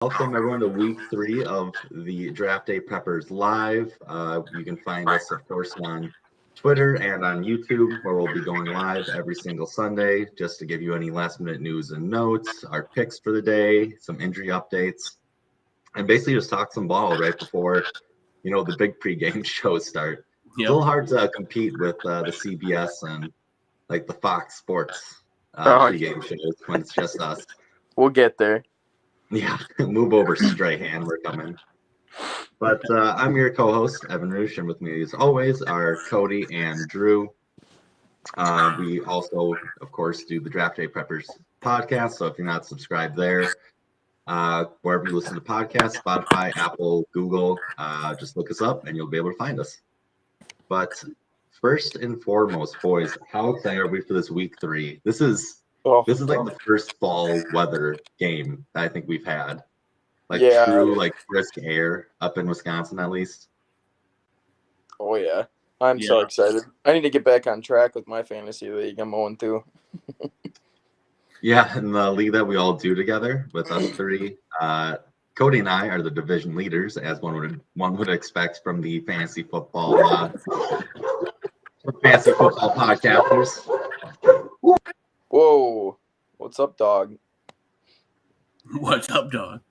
Welcome everyone to week 3 of the Draft Day Preppers Live. You can find us, of course, on Twitter and on YouTube, where we'll be going live every single Sunday just to give you any last-minute news and notes, our picks for the day, some injury updates, and basically just talk some ball right before, the big pregame shows start. It's a little hard to compete with the CBS and like the Fox Sports pregame shows when it's just us. We'll get there. Yeah, move over, Strahan. We're coming. But I'm your co-host, Evan Roosh, and with me, as always, are Cody and Drew. We also, of course, do the Draft Day Preppers podcast. So if you're not subscribed there, wherever you listen to podcasts, Spotify, Apple, Google, just look us up and you'll be able to find us. But first and foremost, boys, how excited are we for this week 3? This is like the first fall weather game that I think we've had. True, like brisk air up in Wisconsin, at least. Oh, yeah. I'm so excited. I need to get back on track with my fantasy league. I'm 0-2. Yeah, in the league that we all do together with us 3. Cody and I are the division leaders, as one would expect from the fantasy football podcasters. Whoa. What's up, dog? What's up, dog?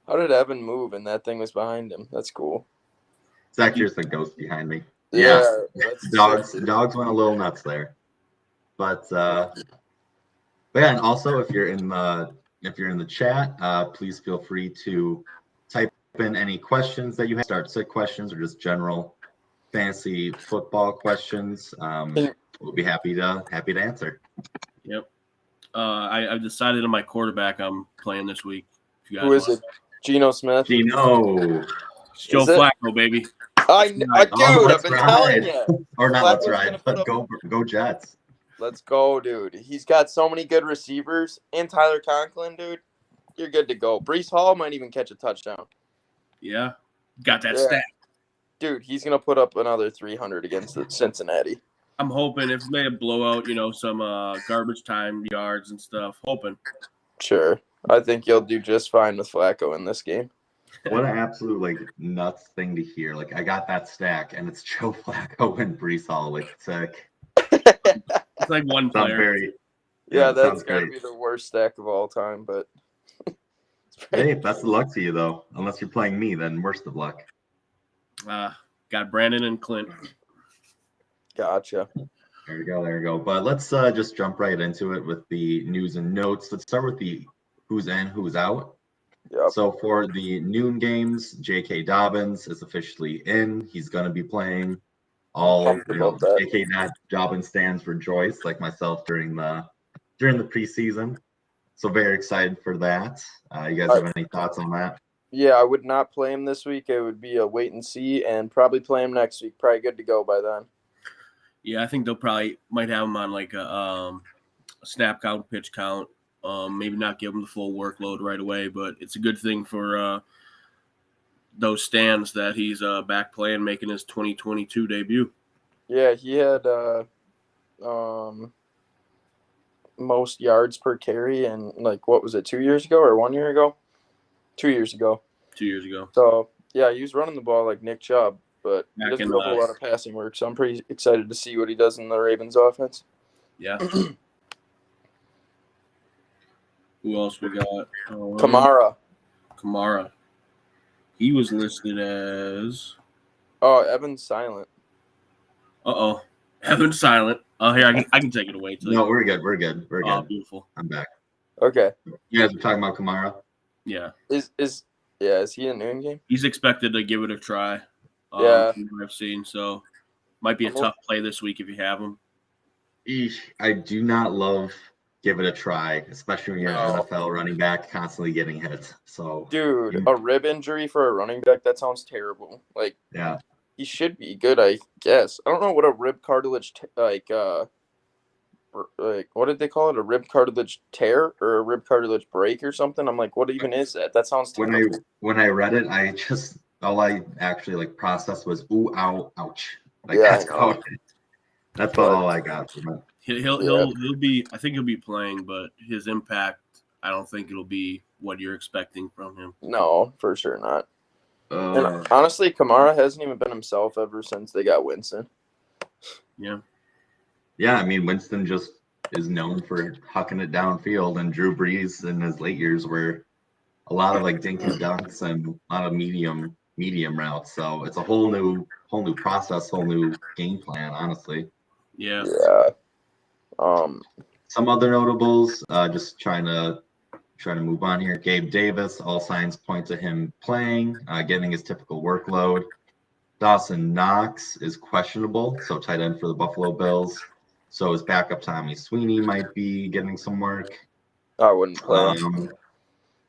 How did Evan move and that thing was behind him? That's cool. It's actually just a ghost behind me. Yeah. Dogs went a little nuts there. But yeah, and also if you're in the chat, please feel free to type in any questions that you have, start sit questions or just general fantasy football questions. We'll be happy to answer. Yep. I've decided on my quarterback I'm playing this week. Who is it? Geno Smith? Geno. It's Joe Flacco, baby. Dude, I've been telling you. Or not, let's ride. But go Jets. Let's go, dude. He's got so many good receivers. And Tyler Conklin, dude. You're good to go. Breece Hall might even catch a touchdown. Yeah. Got that stat. Dude, he's going to put up another 300 against Cincinnati. I'm hoping if they blow out, some garbage time yards and stuff. Hoping. Sure. I think you'll do just fine with Flacco in this game. What an absolute nuts thing to hear. I got that stack, and it's Joe Flacco and Breece Hall. Sick. It's like one player. That's got to be the worst stack of all time, but hey, best of luck to you, though. Unless you're playing me, then worst of luck. Got Brandon and Clint. Gotcha. There you go. But let's just jump right into it with the news and notes. Let's start with the who's in, who's out. Yep. So for the noon games, J.K. Dobbins is officially in. He's going to be playing. All J.K. Dobbins stands rejoice, like myself during the preseason. So very excited for that. You guys have any thoughts on that? Yeah, I would not play him this week. It would be a wait and see, and probably play him next week. Probably good to go by then. Yeah, I think they'll might have him on a snap count, pitch count. Maybe not give him the full workload right away, but it's a good thing for those stands that he's back playing, making his 2022 debut. Yeah, he had most yards per carry in, what was it, 2 years ago or 1 year ago? 2 years ago. 2 years ago. So, yeah, he was running the ball like Nick Chubb, but he doesn't do a whole lot of passing work, so I'm pretty excited to see what he does in the Ravens offense. Yeah. Who else we got? Kamara. He was listed as... Oh, Evan's silent. Uh-oh. Evan's silent. Oh, here, I can take it away. No, we're good. We're good. Oh, beautiful. I'm back. Okay. You guys were talking about Kamara? Yeah. Is he in a noon game? He's expected to give it a try. Yeah. From what I've seen, so might be a tough play this week if you have him. I do not love give it a try, especially when you're an NFL running back constantly getting hit. So, dude, a rib injury for a running back, that sounds terrible. Yeah. He should be good, I guess. I don't know what a rib cartilage what did they call it? A rib cartilage tear or a rib cartilage break or something? I'm like, what even is that? That sounds terrible. When I read it, all I actually processed was ooh, ow, ouch. That's about all I got from it. He'll be. I think he'll be playing, but his impact I don't think it'll be what you're expecting from him. No, for sure not. Uh, And honestly, Kamara hasn't even been himself ever since they got Winston. Yeah. yeah, I mean, Winston just is known for hucking it downfield, and Drew Brees in his late years were a lot of like dink and dunks and a lot of medium routes. So it's a whole new process, whole new game plan, honestly. Yeah. Yeah. Some other notables, just trying to move on here. Gabe Davis, all signs point to him playing, getting his typical workload. Dawson Knox is questionable, so tight end for the Buffalo Bills. So his backup Tommy Sweeney might be getting some work. I wouldn't play him.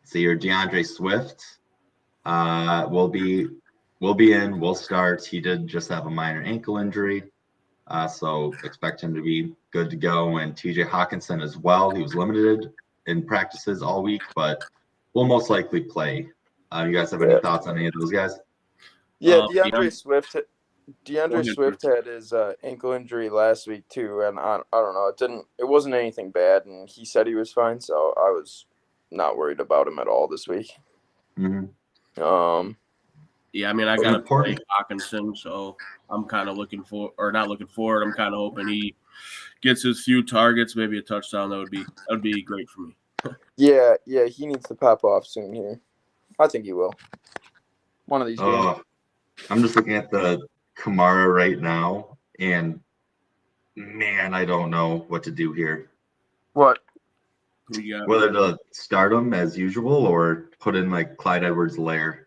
See your DeAndre Swift will be in. Will start. He did just have a minor ankle injury, so expect him to be good to go. And TJ Hawkinson as well. He was limited in practices all week, but will most likely play. You guys have any thoughts on any of those guys? Yeah, DeAndre Swift had his ankle injury last week too, and I don't know. It wasn't anything bad, and he said he was fine, so I was not worried about him at all this week. Mm-hmm. Yeah, I mean, I got to play Hawkinson, so I'm kind of looking for, or not looking forward. I'm kind of hoping he gets his few targets, maybe a touchdown. That would be great for me. Yeah, he needs to pop off soon here. I think he will. One of these games. I'm just looking at the Kamara right now, and man, I don't know what to do here. What? Whether to start him as usual or put in like Clyde Edwards-Helaire.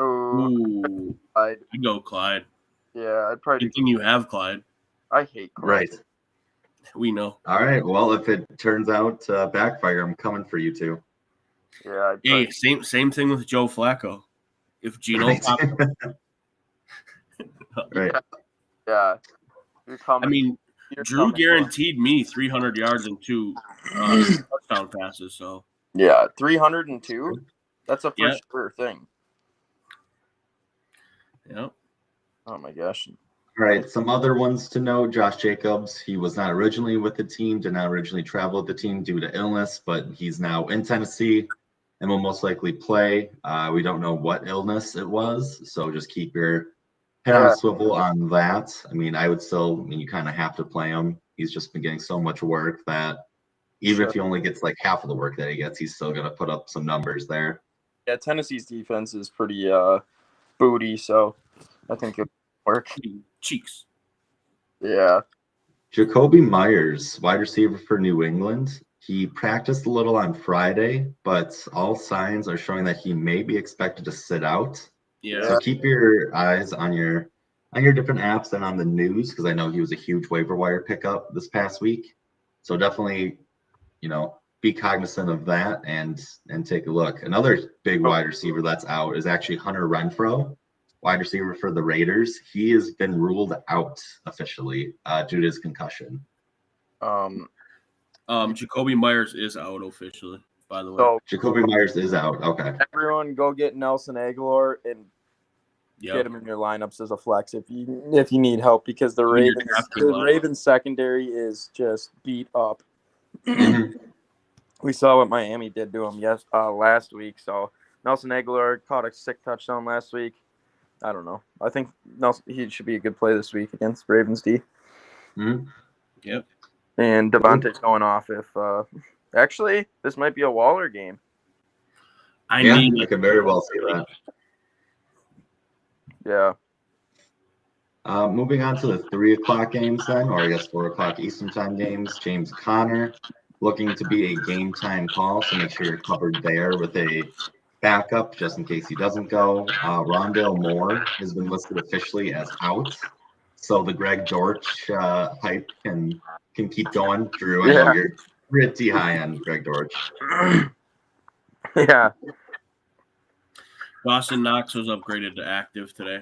Ooh, I'd go Clyde. Yeah, I'd probably. Good thing you have Clyde. I hate Clyde. Right. We know. All right. Well, if it turns out to backfire, I'm coming for you too. Yeah. Hey, same thing with Joe Flacco. If Gino right. Right. Yeah. You're coming. I mean, Drew guaranteed me 300 yards and 2 touchdown passes. So yeah, 302. That's a for sure thing. Yeah. Oh my gosh. All right. Some other ones to know. Josh Jacobs. He was not originally with the team. Did not originally travel with the team due to illness, but he's now in Tennessee and will most likely play. We don't know what illness it was, so just keep your head on a swivel on that. I mean, you kind of have to play him. He's just been getting so much work that even if he only gets like half of the work that he gets, he's still going to put up some numbers there. Yeah, Tennessee's defense is pretty booty, so I think it'll work. Cheeks. Yeah. Jacoby Myers, wide receiver for New England. He practiced a little on Friday, but all signs are showing that he may be expected to sit out. Yeah. So keep your eyes on your different apps and on the news, because I know he was a huge waiver wire pickup this past week. So definitely, be cognizant of that and take a look. Another big wide receiver that's out is actually Hunter Renfrow, wide receiver for the Raiders. He has been ruled out officially due to his concussion. Jacoby Myers is out officially, by the way. So Jacoby Myers is out. Okay. Everyone go get Nelson Aguilar and get him in your lineups as a flex if you need help, because the Ravens secondary is just beat up. We saw what Miami did to him last week. So Nelson Aguilar caught a sick touchdown last week. I don't know. I think he should be a good play this week against Ravens D. Mm-hmm. Yep. And Devontae's going off if actually this might be a Waller game. I could very well see that. Yeah. Moving on to the 3:00 games then, or I guess 4:00 Eastern time games. James Conner looking to be a game time call, so make sure you're covered there with a backup just in case he doesn't go. Rondale Moore has been listed officially as out, so the Greg Dortch hype can keep going. Drew, I know you're pretty high on Greg Dortch. Yeah. Dawson Knox was upgraded to active today.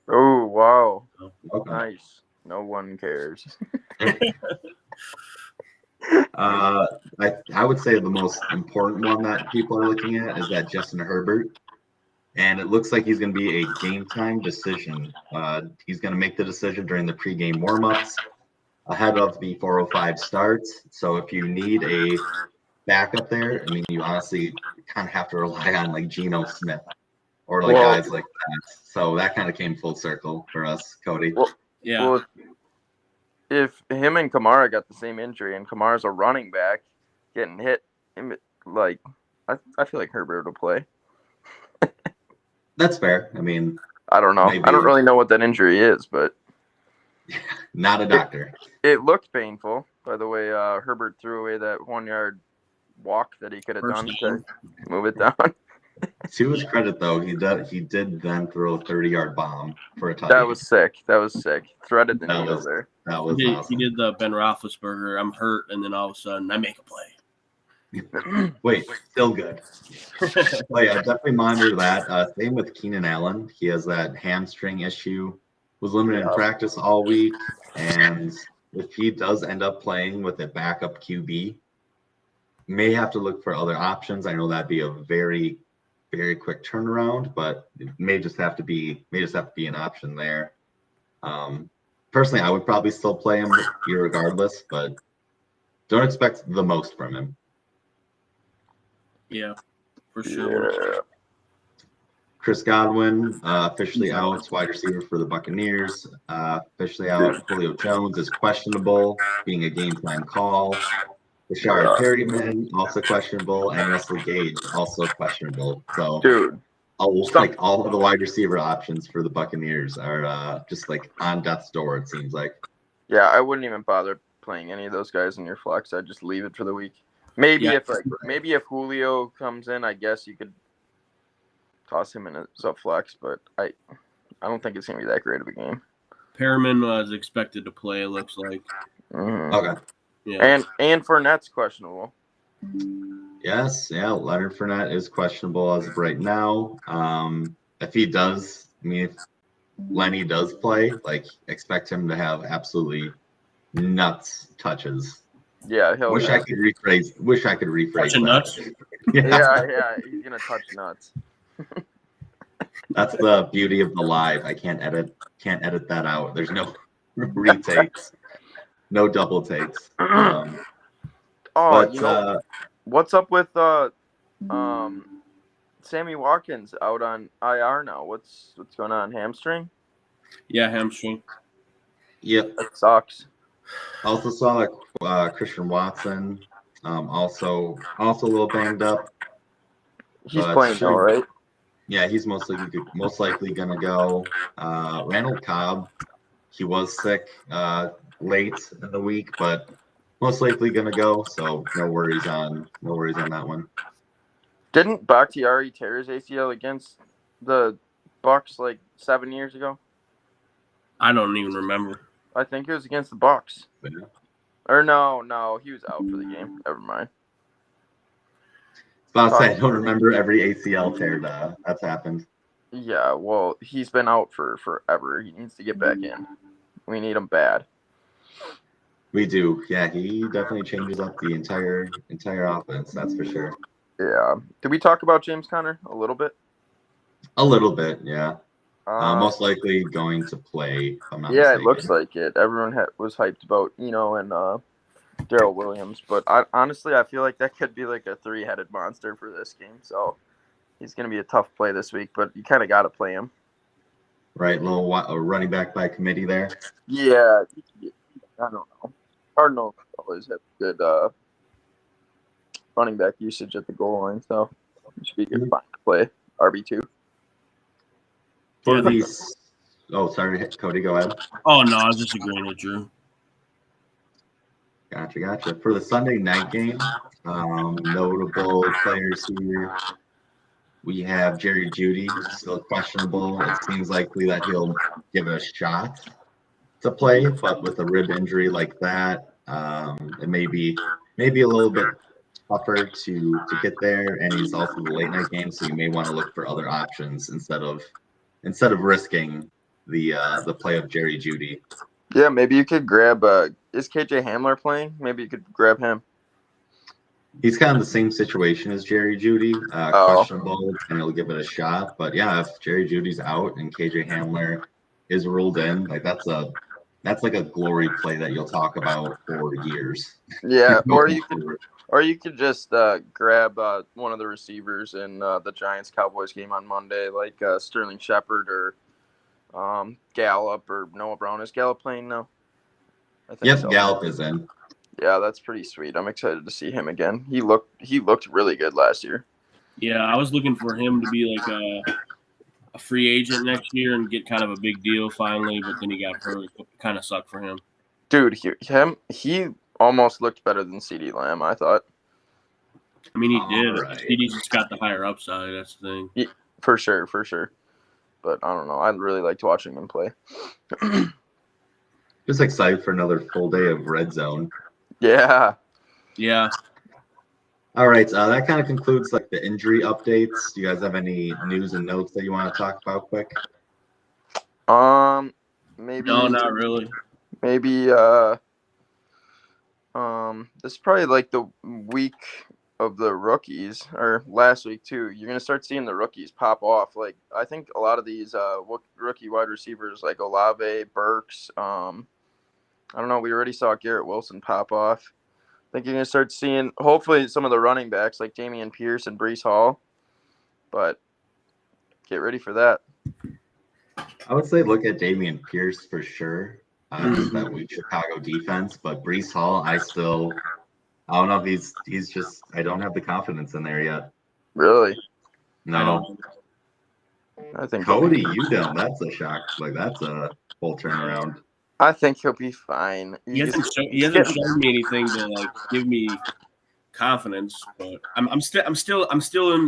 Oh, wow. Okay. Nice. No one cares. I would say the most important one that people are looking at is that Justin Herbert. And it looks like he's going to be a game time decision. He's going to make the decision during the pregame warmups ahead of the 4:05 start. So if you need a backup there, I mean, you honestly kind of have to rely on like Geno Smith or like Well- guys like that. So that kind of came full circle for us, Cody. Yeah. Well, if him and Kamara got the same injury and Kamara's a running back getting hit, like I feel like Herbert will play. That's fair. I mean, I don't know. Maybe. I don't really know what that injury is, but not a doctor. it looked painful. By the way, Herbert threw away that 1-yard walk that he could have First done down. to move it down. To his credit, though, he did then throw a 30-yard bomb for a touchdown. That was sick. That was sick. Threaded the That needle was- there. That was He awesome. did the Ben Roethlisberger. I'm hurt, and then all of a sudden I make a play. Wait, still good. Well, yeah, definitely monitor that. Same with Keenan Allen. He has that hamstring issue. Was limited in practice all week, and if he does end up playing with a backup QB, may have to look for other options. I know that'd be a very, very quick turnaround, but it may just have to be an option there. Personally, I would probably still play him regardless, but don't expect the most from him. Yeah, for sure. Yeah. Chris Godwin officially out, wide receiver for the Buccaneers. Officially out. Julio Jones is questionable, being a game time call. Rashard Perryman also questionable, and Russell Gage also questionable. So, Dude, like all of the wide receiver options for the Buccaneers are just like on death's door. It seems like. yeah, I wouldn't even bother playing any of those guys in your flex. I'd just leave it for the week. Maybe Yeah. if Julio comes in, I guess you could toss him in as a flex, but I don't think it's gonna be that great of a game. Perriman was expected to play. It looks like. Mhm. Okay. Yeah. And Fournette's questionable. Yes, yeah, Leonard Fournette is questionable as of right now. If he does, I mean, if Lenny does play, like, expect him to have absolutely nuts touches. Yeah, he'll. Wish I could rephrase Touching that. nuts? Yeah, he's gonna touch nuts. That's the beauty of the live. I can't edit that out. There's no retakes, no double takes. Oh, But you know what's up with Sammy Watkins out on IR now? What's going on? Hamstring? Yeah, hamstring. yep. That sucks. Also saw Christian Watson, also a little banged up. He's But playing though, right? Yeah, he's most likely gonna go. Randall Cobb, he was sick late in the week, but most likely gonna go. So no worries on that one. Didn't Bakhtiari tear his ACL against the Bucks like 7 years ago? I don't even remember. I think it was against the Bucks. But, yeah. Or no, he was out for the game. Never mind. About to say, I don't remember every ACL tear that's happened. Yeah, well, he's been out for forever. He needs to get back in. We need him bad. We do, yeah. He definitely changes up the entire offense. That's for sure. Yeah. Did we talk about James Conner a little bit? A little bit, yeah. Uh, Most likely going to play. If I'm not yeah, mistaken. it looks like it. Everyone was hyped about and Darrell Williams, but honestly, I feel like that could be like a 3-headed monster for this game. So he's going to be a tough play this week, but you kind of got to play him. Right, a running back by committee there. Yeah, I don't know. Cardinals always have good running back usage at the goal line, so it should be good fine to play RB2. For these, sorry, Cody, go ahead. Oh no, I was just agreeing with Drew. Gotcha. For the Sunday night game, notable players here. We have Jerry Jeudy, still questionable. It seems likely that he'll give it a shot to play, but with a rib injury like that, it may be a little bit tougher to get there. And he's also the late night game, so you may want to look for other options instead of risking the play of Jerry Jeudy. Yeah, maybe you could grab. Is KJ Hamler playing? Maybe you could grab him. He's kind of the same situation as Jerry Jeudy, questionable, and he'll give it a shot. But yeah, if Jerry Judy's out and KJ Hamler is ruled in, like that's like a glory play that you'll talk about for years. Yeah, Or you could just grab one of the receivers in the Giants-Cowboys game on Monday, like Sterling Shepard or Gallup or Noah Brown. Is Gallup playing now? I think Yep, so. Gallup is in. Yeah, that's pretty sweet. I'm excited to see him again. He looked really good last year. Yeah, I was looking for him to be like a free agent next year and get kind of a big deal finally, but then he got hurt. It kind of sucked for him. Dude, he almost looked better than CeeDee Lamb, I thought. I mean, he did. All right. CeeDee's just got the higher upside. That's the thing. For sure. But I don't know. I really liked watching him play. Just excited for another full day of red zone. Yeah. Yeah. All right, that kind of concludes like the injury updates. Do you guys have any news and notes that you want to talk about quick? Maybe. No, not really. Maybe. This is probably like the week of the rookies, or last week too. You're gonna start seeing the rookies pop off. Like I think a lot of these rookie wide receivers, like Olave, Burks. I don't know. We already saw Garrett Wilson pop off. I think you're going to start seeing, hopefully, some of the running backs like Dameon Pierce and Breece Hall. But get ready for that. I would say look at Dameon Pierce for sure. Just that weak Chicago defense. But Breece Hall, I don't know if he's just, I don't have the confidence in there yet. Really? No. I think Cody, you don't. That's a shock. Like, that's a full turnaround. I think he'll be fine. He hasn't shown me anything to like give me confidence, but I'm still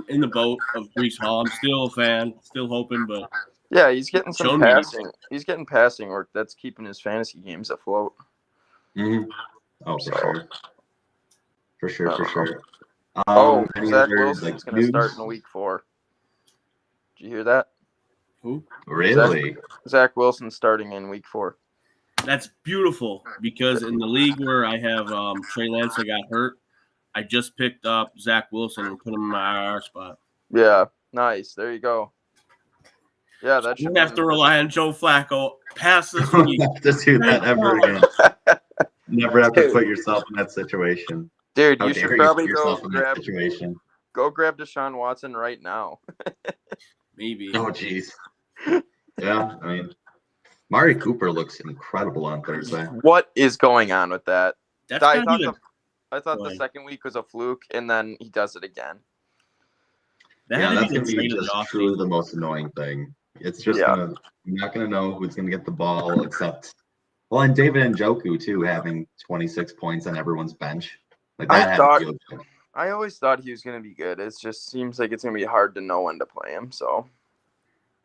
in the boat of Breece Hall. I'm still a fan, still hoping, but yeah, he's getting some passing. He's getting passing work that's keeping his fantasy games afloat. Mm-hmm. Oh, for sure. Zach Wilson's going to start in week 4. Did you hear that? Who? Really? Zach Wilson's starting in week 4. That's beautiful because in the league where I have Trey Lance that got hurt, I just picked up Zach Wilson and put him in my IR spot. Yeah, nice. There you go. Yeah, that should have to rely on Joe Flacco past this week. Have to do that ever again. Never have to put yourself in that situation. Dude, you should probably go grab Deshaun Watson right now. Maybe. Oh, jeez. Yeah, I mean, Mari Cooper looks incredible on Thursday. What is going on with that? I thought Boy. the second week was a fluke, and then he does it again. That's going to be just truly the most annoying thing. It's just you're not going to know who's going to get the ball except, and David Njoku, too, having 26 points on everyone's bench. Like that I always thought he was going to be good. It just seems like it's going to be hard to know when to play him, so.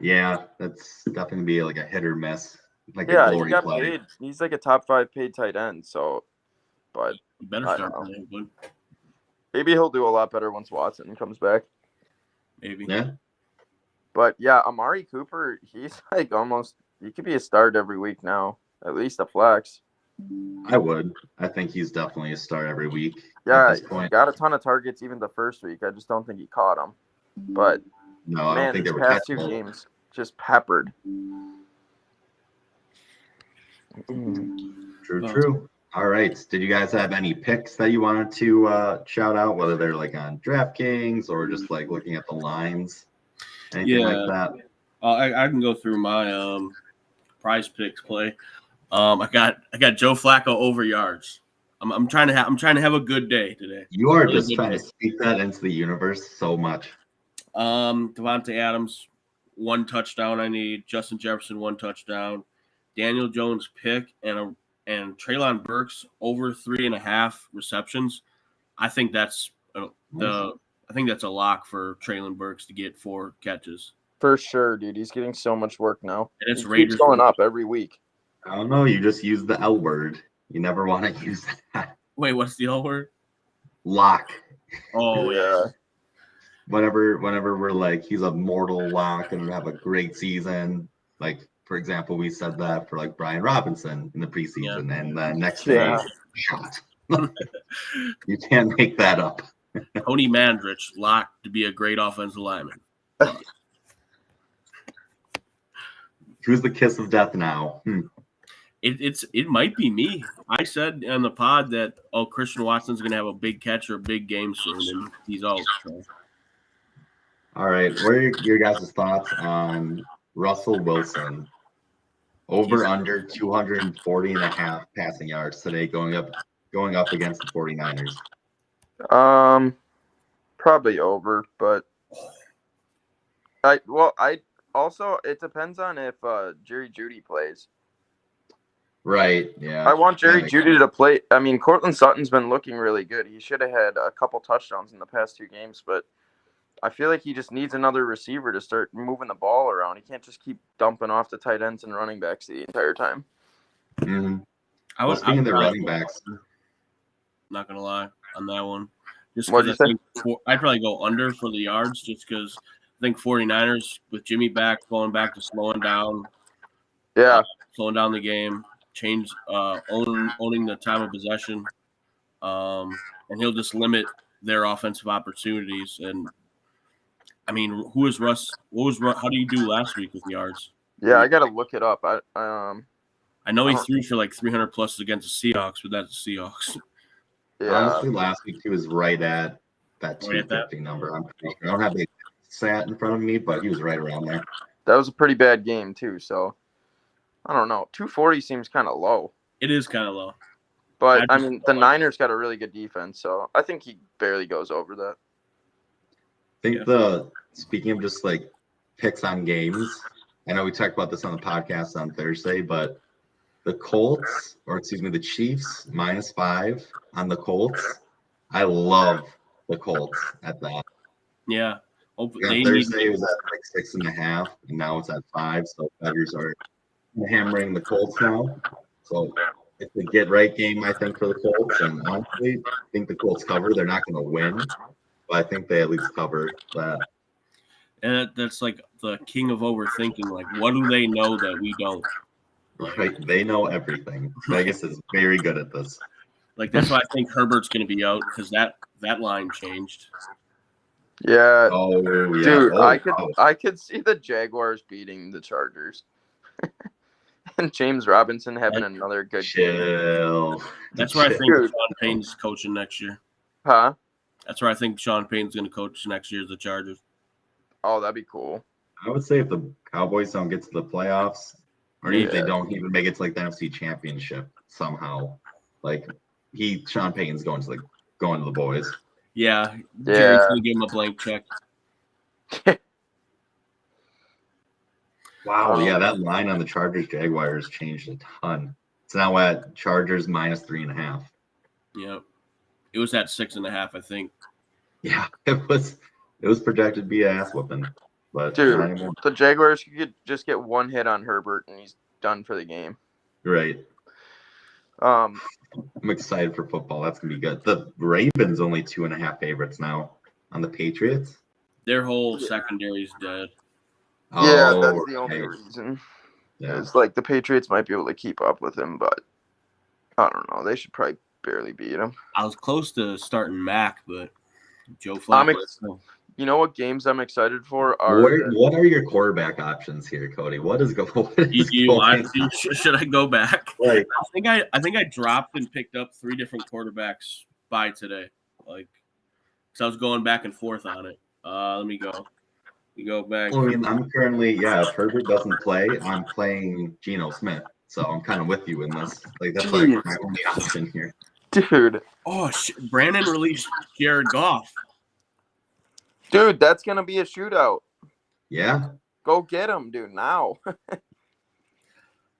Yeah, that's definitely going to be like a hit or miss. Like he got paid. He's like a top 5 paid tight end, so. But you better start playing. Maybe he'll do a lot better once Watson comes back. Maybe. Yeah. But yeah, Amari Cooper, he's like he could be a start every week now, at least a flex. I would. I think he's definitely a start every week. Yeah, he got a ton of targets even the first week. I just don't think he caught them. But no, I don't think they were past 2 games just peppered. True. All right. Did you guys have any picks that you wanted to shout out, whether they're like on DraftKings or just like looking at the lines? Anything like that? I can go through my prize picks play. I got Joe Flacco over yards. I'm trying to have a good day today. You are just trying to speak that into the universe so much. Devontae Adams, 1 touchdown. I need Justin Jefferson, 1 touchdown. Daniel Jones pick and Treylon Burks over 3.5 receptions. I think that's a lock for Treylon Burks to get 4 catches. For sure, dude. He's getting so much work now. And it's Raiders going up every week. I don't know. You just use the L word. You never want to use that. Wait, what's the L word? Lock. Oh yeah. Whenever we're like he's a mortal lock and have a great season, like for example, we said that for like Brian Robinson in the preseason, and the next day shot. You can't make that up. Tony Mandrich locked to be a great offensive lineman. Who's the kiss of death now? It might be me. I said on the pod that Christian Watson's going to have a big catch or a big game soon, and he's out. So. All right, what are your guys' thoughts on Russell Wilson? Over under 240 and a half passing yards today, going up against the 49ers. Probably over, but I also it depends on if Jerry Jeudy plays. Right. Yeah. I want Jerry Jeudy to play. I mean, Cortland Sutton's been looking really good. He should have had a couple touchdowns in the past 2 games, but I feel like he just needs another receiver to start moving the ball around. He can't just keep dumping off the tight ends and running backs the entire time. Mm-hmm. Speaking of the running backs, not gonna lie on that one. Just what do you think? I'd probably go under for the yards, just because I think 49ers with Jimmy back, going back to slowing down. Yeah, slowing down the game, owning the time of possession, and he'll just limit their offensive opportunities. And I mean, who is Russ? How do you do last week with yards? Yeah, I gotta look it up. I know he threw for like 300 plus against the Seahawks, but that's the Seahawks. Yeah. Honestly, last week he was right at that 250 number. I don't have the stat in front of me, but he was right around there. That was a pretty bad game too. So I don't know. 240 seems kind of low. It is kind of low. But I mean, the Niners got a really good defense, so I think he barely goes over that. I think speaking of just like picks on games, I know we talked about this on the podcast on Thursday, but the Chiefs -5 on the Colts. I love the Colts at that. Yeah. Thursday it was at like 6.5, and now it's at 5. So bettors are hammering the Colts now. So it's a get right game, I think, for the Colts. And honestly, I think the Colts cover. They're not going to win, but I think they at least cover that. And that's like the king of overthinking. Like, what do they know that we don't? Right, they know everything. Vegas is very good at this. Like, that's why I think Herbert's going to be out, because that line changed. Yeah. Oh, yeah. Dude, I could see the Jaguars beating the Chargers. And James Robinson having another good game. That's where I think Sean Payton's coaching next year. Huh? That's where I think Sean Payton's going to coach next year, the Chargers. Oh, that'd be cool. I would say if the Cowboys don't get to the playoffs, or if they don't even make it to like the NFC Championship somehow, like Sean Payton's going to the boys. Yeah. Jerry's going to give him a blank check. Wow, yeah, that line on the Chargers-Jaguars changed a ton. It's now at Chargers -3.5. Yep. It was at 6.5, I think. Yeah, it was projected to be an ass whooping. But dude, the Jaguars could just get one hit on Herbert and he's done for the game. Right. I'm excited for football. That's gonna be good. The Ravens only 2.5 favorites now on the Patriots. Their whole secondary is dead. Yeah, that's the only reason. Yeah. It's like the Patriots might be able to keep up with him, but I don't know. They should probably barely beat him. I was close to starting Mac, but Joe Flacco. You know what games I'm excited for are? What are your quarterback options here, Cody? Should I go back? Like, I think I dropped and picked up 3 different quarterbacks by today. Like, because I was going back and forth on it. Let me go. You go back. I mean, I'm currently, if Herbert doesn't play, I'm playing Geno Smith. So I'm kind of with you in this. Like, that's like my only option here. Dude. Oh, Brandon released Jared Goff. Dude, that's going to be a shootout. Yeah. Go get him, dude, now.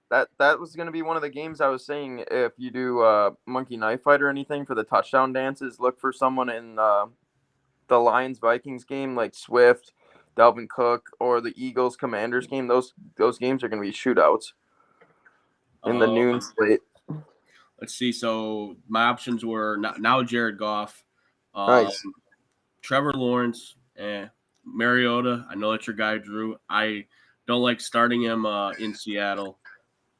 That was going to be one of the games I was saying. If you do Monkey Knife Fight or anything for the touchdown dances, look for someone in the Lions-Vikings game like Swift, Dalvin Cook, or the Eagles-Commanders game. Those games are going to be shootouts in the noon slate. Let's see. So my options were now Jared Goff, nice. Trevor Lawrence, Mariota. I know that's your guy, Drew. I don't like starting him in Seattle,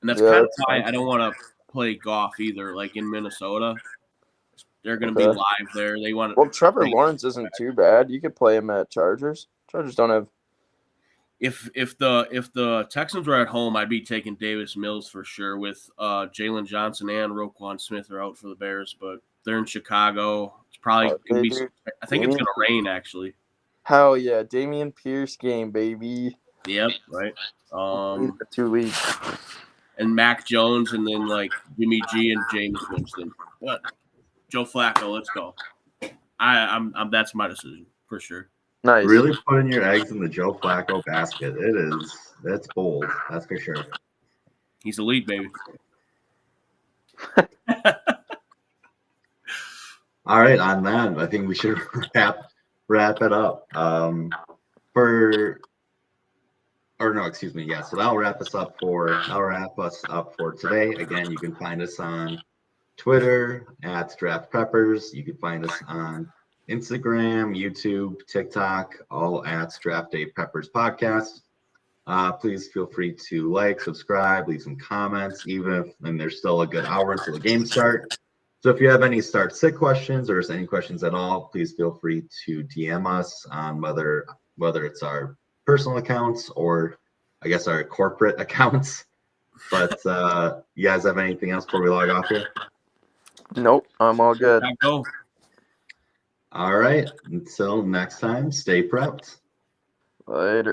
and that's kind of why I don't want to play Goff either. Like in Minnesota, they're going to be live there. They want. Well, Trevor Lawrence isn't too bad. You could play him at Chargers. Chargers don't have If the Texans were at home, I'd be taking Davis Mills for sure. With Jalen Johnson and Roquan Smith are out for the Bears, but they're in Chicago. It's probably gonna be. I think it's gonna rain actually. Hell yeah, Damian Pierce game, baby. Yep, right. For 2 weeks. And Mac Jones, and then like Jimmy G and James Winston. But Joe Flacco, let's go. I'm that's my decision for sure. Nice. Really putting your eggs in the Joe Flacco basket. That's bold. That's for sure. He's elite, baby. All right, on that, I think we should wrap it up. So that'll wrap us up for today. Again, you can find us on Twitter at Draft Peppers. You can find us on Instagram, YouTube, TikTok, all at Draft Day Peppers Podcast. Please feel free to like, subscribe, leave some comments, even if there's still a good hour until the game start. So if you have any start sit questions or any questions at all, please feel free to DM us on whether it's our personal accounts or I guess our corporate accounts. But you guys have anything else before we log off here? Nope, I'm all good. Go. All right. Until next time, stay prepped. Later.